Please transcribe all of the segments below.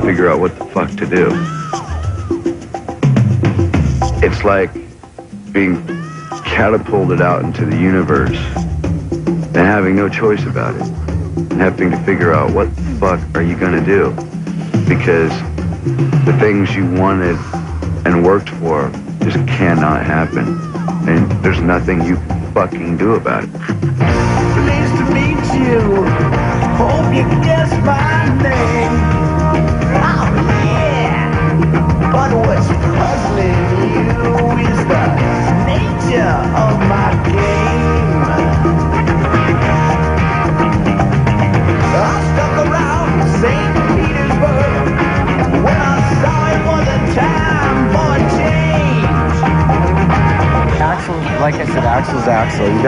figure out what the fuck to do. It's like being catapulted out into the universe and having no choice about it, and having to figure out what the fuck are you gonna do, because the things you wanted and worked for just cannot happen, and there's nothing you can fucking do about it. Pleased to meet you. Hope you can guess my name. Oh yeah. But what's puzzling you is the nature of my game. I stuck around St. Petersburg when I saw it was a time for a change. Axel, like I said, Axel's Axel. You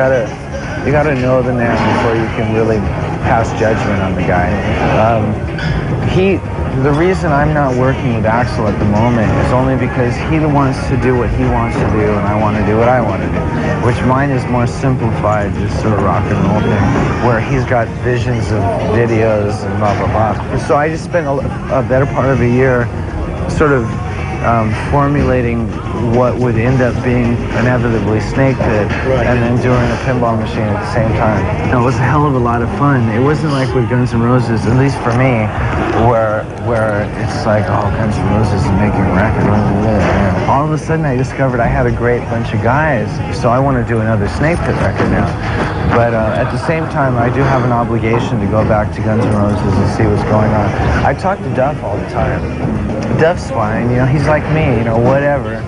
gotta know the man before you can really pass judgment on the guy. The reason I'm not working with Axel at the moment is only because he wants to do what he wants to do, and I want to do what I want to do. Which mine is more simplified, just sort of rock and roll thing, where he's got visions of videos and blah blah blah. So I just spent a better part of a year sort of formulating what would end up being inevitably Snake Pit, and then doing a pinball machine at the same time. It was a hell of a lot of fun. It wasn't like with Guns N' Roses, at least for me, where it's like, oh, Guns N' Roses is making a record. All of a sudden I discovered I had a great bunch of guys, so I want to do another Snake Pit record now. But at the same time, I do have an obligation to go back to Guns N' Roses and see what's going on. I talk to Duff all the time. Duff's fine, you know, he's like me, you know, whatever.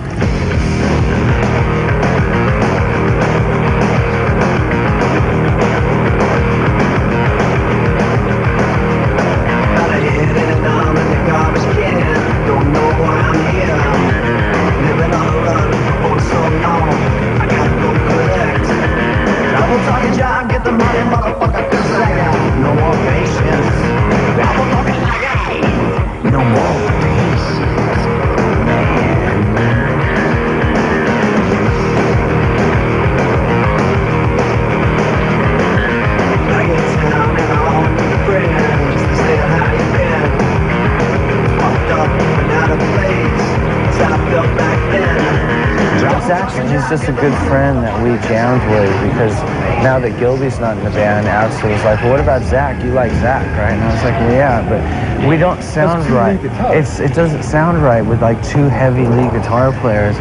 He's just a good friend that we jammed with, because now that Gilby's not in the band, Axel was like, well, what about Zach? You like Zach, right? And I was like, well, yeah, but we don't sound right. It doesn't sound right with like two heavy lead guitar players.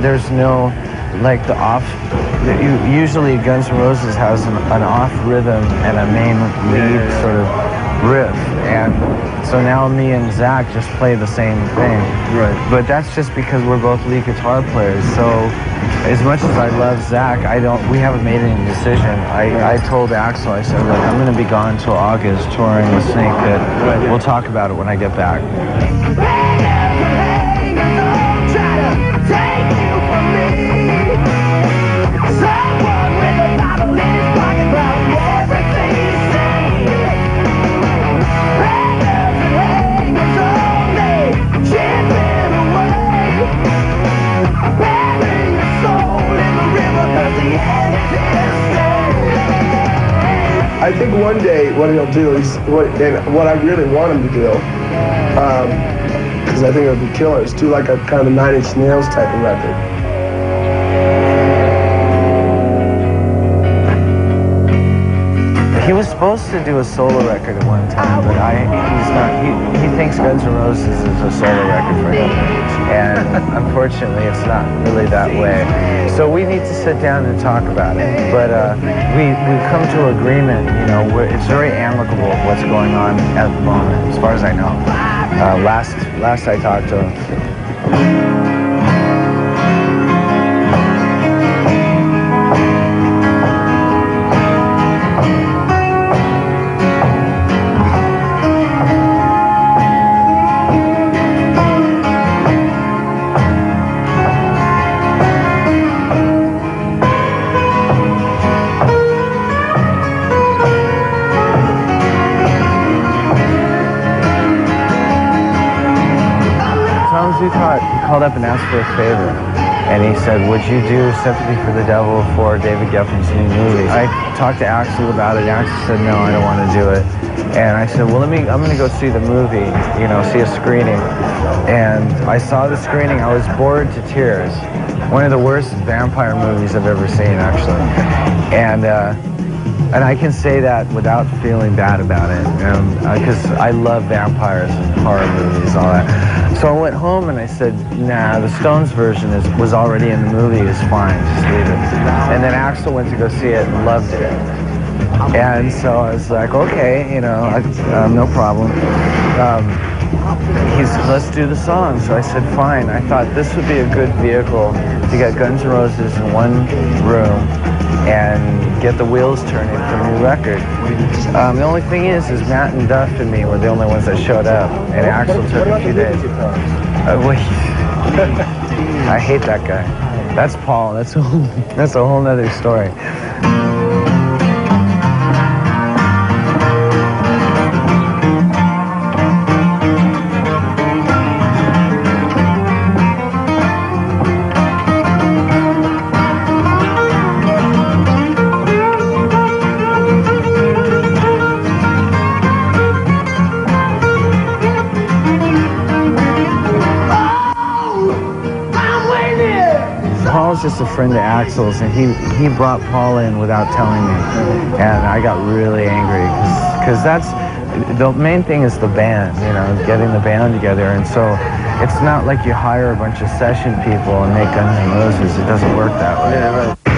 There's no, like the off, usually Guns N' Roses has an off rhythm and a main lead sort of riff, and so now me and Zach just play the same thing. Right. But that's just because we're both lead guitar players. So as much as I love Zach, we haven't made any decision. I told Axel, I said, look, I'm going to be gone till August touring with Snake Pit. Right. We'll talk about it when I get back. I think one day what he'll do is, what I really want him to do, because I think it would be killer, is do like a kind of a 9 Inch Nails type of record. He was supposed to do a solo record at one time, but he's not. He thinks Guns N' Roses is a solo record for him, and unfortunately, it's not really that way. So we need to sit down and talk about it. But we've come to agreement. You know, it's very amicable what's going on at the moment, as far as I know. Last I talked to him. He called up and asked for a favor, and he said, would you do Sympathy for the Devil for David Geffen's new movie? I talked to Axel about it. Axel said, no, I don't want to do it. And I said, well, I'm going to go see the movie, you know, see a screening. And I saw the screening. I was bored to tears. One of the worst vampire movies I've ever seen, actually. And I can say that without feeling bad about it, because I love vampires and horror movies and all that. So I went home and I said, nah, the Stones version was already in the movie, it's fine, just leave it. And then Axl went to go see it and loved it. And so I was like, okay, you know, no problem. He said, let's do the song. So I said, fine. I thought this would be a good vehicle to get Guns N' Roses in one room and get the wheels turning for a new record. The only thing is Matt and Duff and me were the only ones that showed up, and Axl took a few days. Wait. I hate that guy. That's Paul. That's a whole nother story. Paul's just a friend of Axl's, and he brought Paul in without telling me, and I got really angry because that's the main thing is the band, you know, getting the band together. And so it's not like you hire a bunch of session people and make Guns N' Roses. It doesn't work that way. Yeah, right.